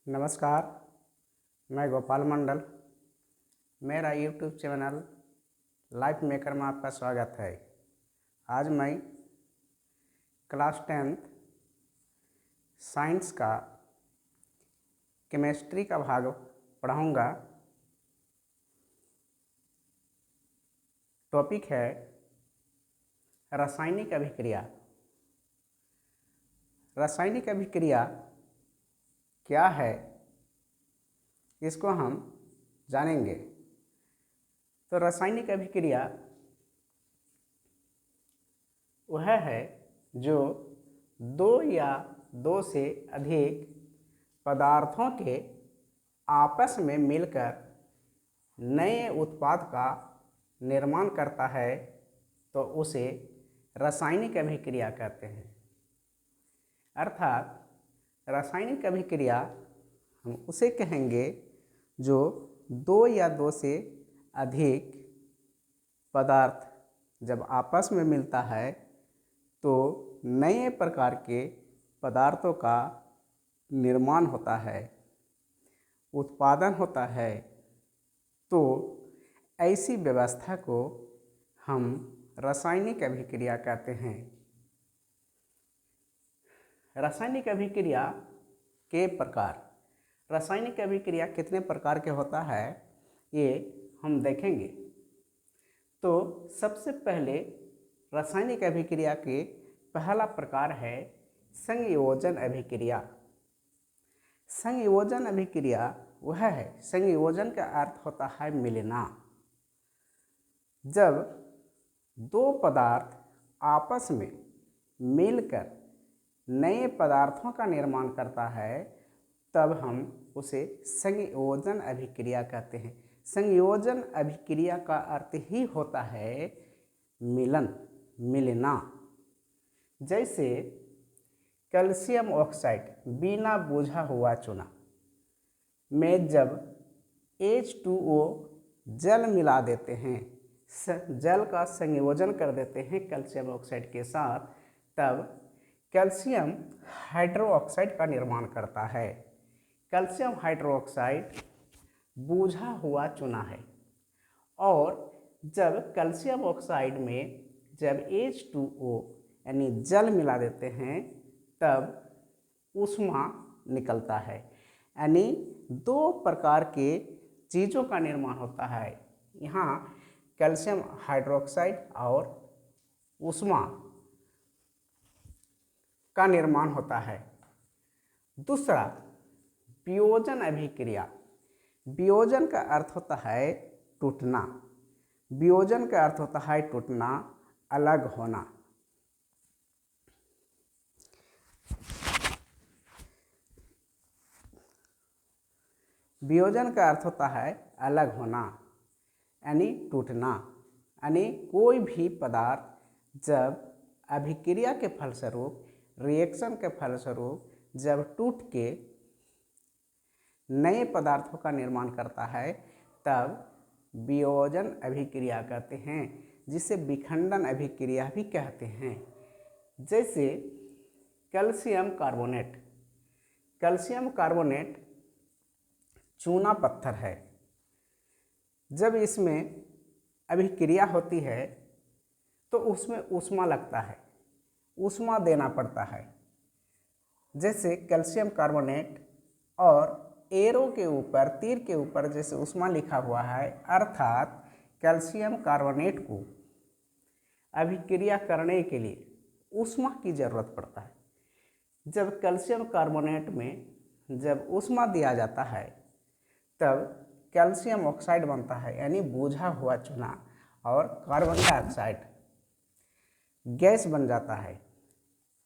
नमस्कार, मैं गोपाल मंडल। मेरा यूट्यूब चैनल लाइफ मेकर में आपका स्वागत है। आज मैं क्लास 10th साइंस का केमिस्ट्री का भाग पढ़ाऊंगा। टॉपिक है रासायनिक अभिक्रिया। रासायनिक अभिक्रिया क्या है, इसको हम जानेंगे। तो रासायनिक अभिक्रिया वह है जो दो या दो से अधिक पदार्थों के आपस में मिलकर नए उत्पाद का निर्माण करता है, तो उसे रासायनिक अभिक्रिया कहते हैं। अर्थात रासायनिक अभिक्रिया हम उसे कहेंगे जो दो या दो से अधिक पदार्थ जब आपस में मिलता है तो नए प्रकार के पदार्थों का निर्माण होता है, उत्पादन होता है। तो ऐसी व्यवस्था को हम रासायनिक अभिक्रिया कहते हैं। रासायनिक अभिक्रिया के प्रकार, रासायनिक अभिक्रिया कितने प्रकार के होता है ये हम देखेंगे। तो सबसे पहले रासायनिक अभिक्रिया के पहला प्रकार है संयोजन अभिक्रिया। संयोजन अभिक्रिया वह है, संयोजन का अर्थ होता है मिलना। जब दो पदार्थ आपस में मिलकर नए पदार्थों का निर्माण करता है तब हम उसे संयोजन अभिक्रिया कहते हैं। संयोजन अभिक्रिया का अर्थ ही होता है मिलन, मिलना। जैसे कैल्शियम ऑक्साइड बिना बुझा हुआ चूना में जब H2O जल मिला देते हैं, जल का संयोजन कर देते हैं कैल्शियम ऑक्साइड के साथ, तब कैल्शियम हाइड्रोक्साइड का निर्माण करता है। कैल्शियम हाइड्रोक्साइड बुझा हुआ चूना है और जब कैल्शियम ऑक्साइड में जब H2O यानी जल मिला देते हैं तब ऊष्मा निकलता है। यानी दो प्रकार के चीज़ों का निर्माण होता है। यहाँ कैल्शियम हाइड्रोक्साइड और ऊष्मा का निर्माण होता है। दूसरा वियोजन अभिक्रिया। वियोजन का अर्थ होता है टूटना। वियोजन का अर्थ होता है टूटना, अलग होना। वियोजन का अर्थ होता है अलग होना यानी टूटना। यानी कोई भी पदार्थ जब अभिक्रिया के फलस्वरूप, रिएक्शन के फलस्वरूप जब टूट के नए पदार्थों का निर्माण करता है तब वियोजन अभिक्रिया कहते हैं, जिसे विखंडन अभिक्रिया भी कहते हैं। जैसे कैल्शियम कार्बोनेट। कैल्शियम कार्बोनेट चूना पत्थर है। जब इसमें अभिक्रिया होती है तो उसमें ऊष्मा लगता है, ऊष्मा देना पड़ता है। जैसे कैल्शियम कार्बोनेट और एरो के ऊपर, तीर के ऊपर जैसे ऊष्मा लिखा हुआ है, अर्थात कैल्शियम कार्बोनेट को अभिक्रिया करने के लिए ऊष्मा की ज़रूरत पड़ता है। जब कैल्शियम कार्बोनेट में जब ऊष्मा दिया जाता है तब कैल्शियम ऑक्साइड बनता है, यानी बुझा हुआ चूना, और कार्बन डाइऑक्साइड गैस बन जाता है।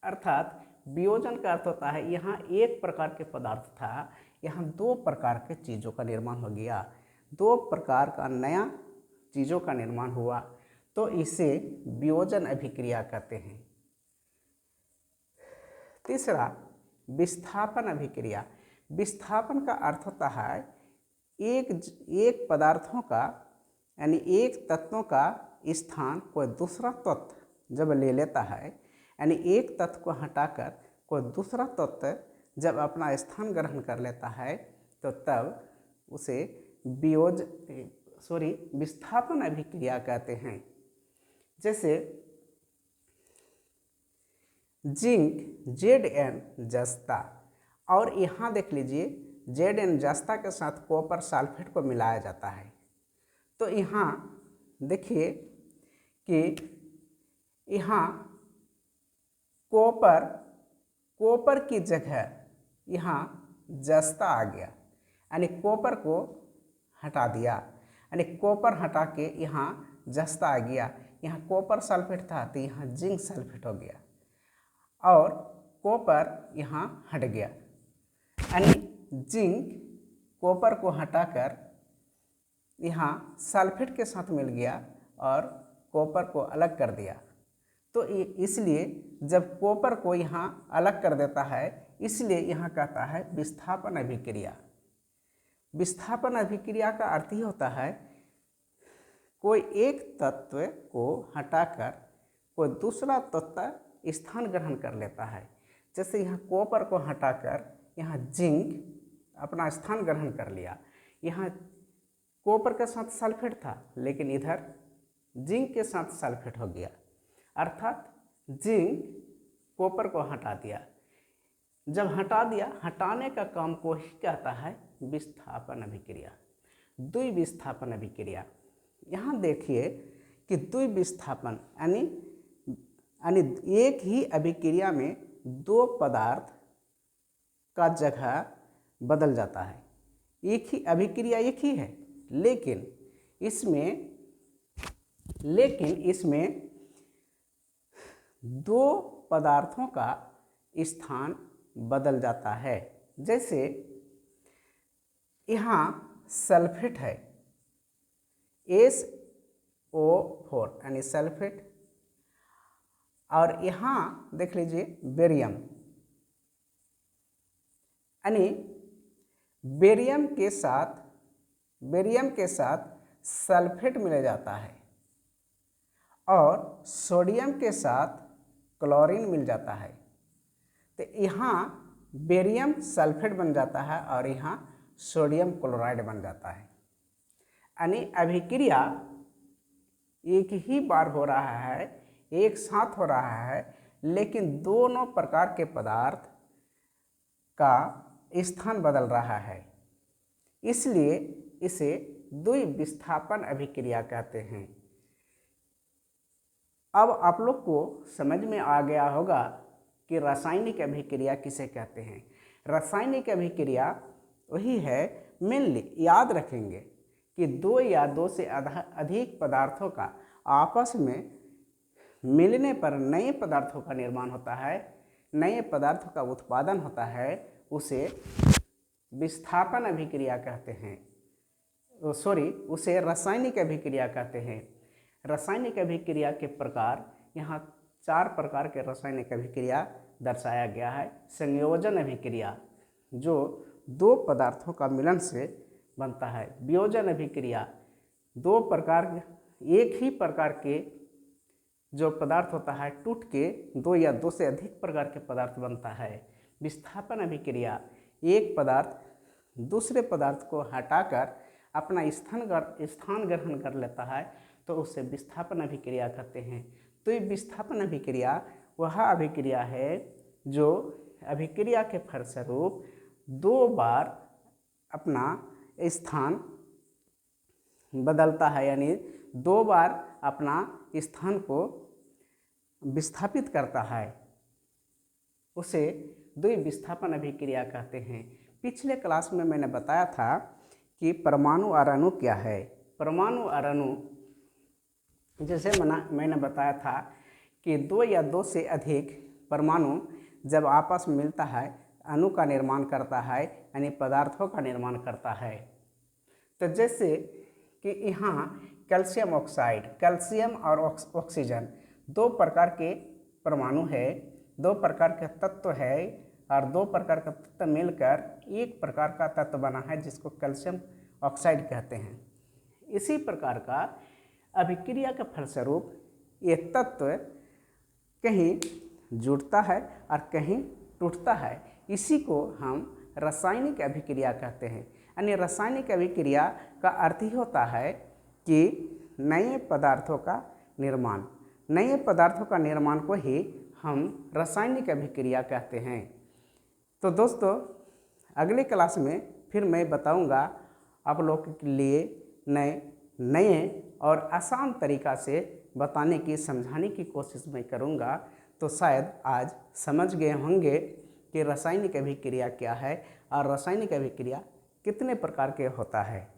अर्थात वियोजन का अर्थ होता है यहाँ एक प्रकार के पदार्थ था, यहाँ दो प्रकार के चीज़ों का निर्माण हो गया, दो प्रकार का नया चीज़ों का निर्माण हुआ, तो इसे वियोजन अभिक्रिया कहते हैं। तीसरा विस्थापन अभिक्रिया। विस्थापन का अर्थ होता है एक पदार्थों का यानी एक तत्वों का स्थान कोई दूसरा तत्व जब ले लेता है, यानी एक तत्व को हटाकर कोई दूसरा तत्व जब अपना स्थान ग्रहण कर लेता है तो तब उसे विस्थापन अभिक्रिया कहते हैं। जैसे जिंक Zn जस्ता, और यहाँ देख लीजिए Zn जस्ता के साथ कॉपर सल्फेट को मिलाया जाता है। तो यहाँ देखिए कि यहाँ कॉपर की जगह यहाँ जस्ता आ गया, यानी कॉपर को हटा दिया, यानी कॉपर हटा के यहाँ जस्ता आ गया। यहाँ कॉपर सल्फेट था तो यहाँ जिंक सल्फेट हो गया, और कॉपर यहाँ हट गया, यानी जिंक कॉपर को हटाकर यहाँ सल्फेट के साथ मिल गया और कॉपर को अलग कर दिया। तो इसलिए जब कॉपर को यहाँ अलग कर देता है, इसलिए यहाँ कहता है विस्थापन अभिक्रिया। विस्थापन अभिक्रिया का अर्थ ही होता है कोई एक तत्व को हटाकर कोई दूसरा तत्व स्थान ग्रहण कर लेता है। जैसे यहाँ कॉपर को हटाकर यहाँ जिंक अपना स्थान ग्रहण कर लिया। यहाँ कॉपर के साथ सल्फेट था, लेकिन इधर जिंक के साथ सल्फेट हो गया, अर्थात जिंक कॉपर को हटा दिया। जब हटा दिया, हटाने का काम को ही कहता है विस्थापन अभिक्रिया, द्विविस्थापन अभिक्रिया। यहाँ देखिए कि द्विविस्थापन यानी एक ही अभिक्रिया में दो पदार्थ का जगह बदल जाता है। एक ही अभिक्रिया एक ही है, लेकिन इसमें दो पदार्थों का स्थान बदल जाता है। जैसे यहाँ सल्फेट है SO4 यानी सल्फेट, और यहाँ देख लीजिए बेरियम, यानी बेरियम के साथ सल्फेट मिल जाता है और सोडियम के साथ क्लोरीन मिल जाता है। तो यहाँ बेरियम सल्फेट बन जाता है और यहाँ सोडियम क्लोराइड बन जाता है। यानी अभिक्रिया एक ही बार हो रहा है, एक साथ हो रहा है, लेकिन दोनों प्रकार के पदार्थ का स्थान बदल रहा है, इसलिए इसे द्विविस्थापन अभिक्रिया कहते हैं। अब आप लोग को समझ में आ गया होगा कि रासायनिक अभिक्रिया किसे कहते हैं। रासायनिक अभिक्रिया वही है, मेनली याद रखेंगे कि दो या दो से अधिक पदार्थों का आपस में मिलने पर नए पदार्थों का निर्माण होता है, नए पदार्थों का उत्पादन होता है, उसे विस्थापन अभिक्रिया कहते हैं। उसे रासायनिक अभिक्रिया कहते हैं। रासायनिक अभिक्रिया के प्रकार यहाँ 4 प्रकार के रासायनिक अभिक्रिया दर्शाया गया है। संयोजन अभिक्रिया जो दो पदार्थों का मिलन से बनता है। वियोजन अभिक्रिया एक ही प्रकार के जो पदार्थ होता है टूट के दो या दो से अधिक प्रकार के पदार्थ बनता है। विस्थापन अभिक्रिया एक पदार्थ दूसरे पदार्थ को हटाकर अपना स्थान ग्रहण कर लेता है, तो उसे विस्थापन अभिक्रिया कहते हैं। तो ये विस्थापन अभिक्रिया वह अभिक्रिया है जो अभिक्रिया के फलस्वरूप 2 बार अपना स्थान बदलता है, यानी 2 बार अपना स्थान को विस्थापित करता है, उसे द्विविस्थापन अभिक्रिया कहते हैं। पिछले क्लास में मैंने बताया था कि परमाणु और अणु क्या है। परमाणु और अणु जैसे मैंने बताया था कि 2 या 2 से अधिक परमाणु जब आपस में मिलता है अणु का निर्माण करता है, यानी पदार्थों का निर्माण करता है। तो जैसे कि यहाँ कैल्शियम ऑक्साइड, कैल्शियम और ऑक्सीजन 2 प्रकार के परमाणु है, 2 प्रकार के तत्व है, और 2 प्रकार का तत्व मिलकर एक प्रकार का तत्व बना है जिसको कैल्शियम ऑक्साइड कहते हैं। इसी प्रकार का अभिक्रिया के फलस्वरूप ये तत्व कहीं जुड़ता है और कहीं टूटता है, इसी को हम रासायनिक अभिक्रिया कहते हैं। यानी रासायनिक अभिक्रिया का अर्थ ही होता है कि नए पदार्थों का निर्माण, नए पदार्थों का निर्माण को ही हम रासायनिक अभिक्रिया कहते हैं। तो दोस्तों अगले क्लास में फिर मैं बताऊंगा आप लोग के लिए नए और आसान तरीक़ा से बताने की, समझाने की कोशिश मैं करूंगा। तो शायद आज समझ गए होंगे कि रासायनिक अभिक्रिया क्या है और रासायनिक अभिक्रिया कितने प्रकार के होता है।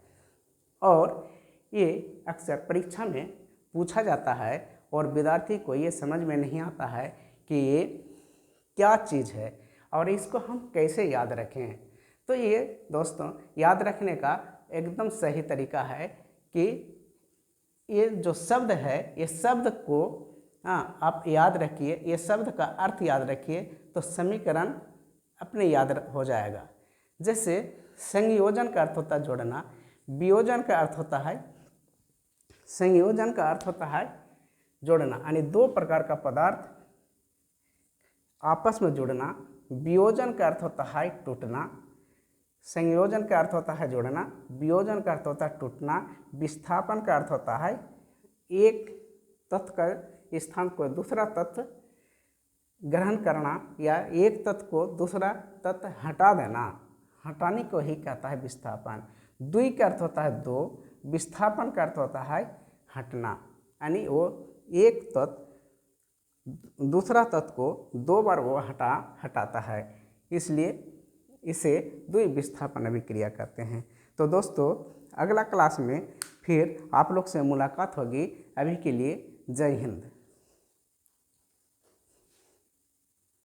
और ये अक्सर परीक्षा में पूछा जाता है और विद्यार्थी को ये समझ में नहीं आता है कि ये क्या चीज़ है और इसको हम कैसे याद रखें। तो ये दोस्तों याद रखने का एकदम सही तरीका है कि ये जो शब्द है, ये शब्द को आप याद रखिए, ये शब्द का अर्थ याद रखिए तो समीकरण अपने याद हो जाएगा। जैसे संयोजन का अर्थ होता है जोड़ना, वियोजन का अर्थ होता है, संयोजन का अर्थ होता है जोड़ना, यानी दो प्रकार का पदार्थ आपस में जुड़ना। वियोजन का अर्थ होता है टूटना। संयोजन का अर्थ होता है जोड़ना, वियोजन का अर्थ होता है टूटना। विस्थापन का अर्थ होता है एक तत्व का स्थान को दूसरा तत्व ग्रहण करना या एक तत्व को दूसरा तत्व हटा देना, हटाने को ही कहता है विस्थापन। द्वि का अर्थ होता है दो, विस्थापन का अर्थ होता है हटना, यानी वो एक तत्व दूसरा तत्व को दो बार वो हटाता है, इसलिए इसे द्विविस्थापन अभिक्रिया कहते हैं। तो दोस्तों अगला क्लास में फिर आप लोग से मुलाकात होगी। अभी के लिए जय हिंद।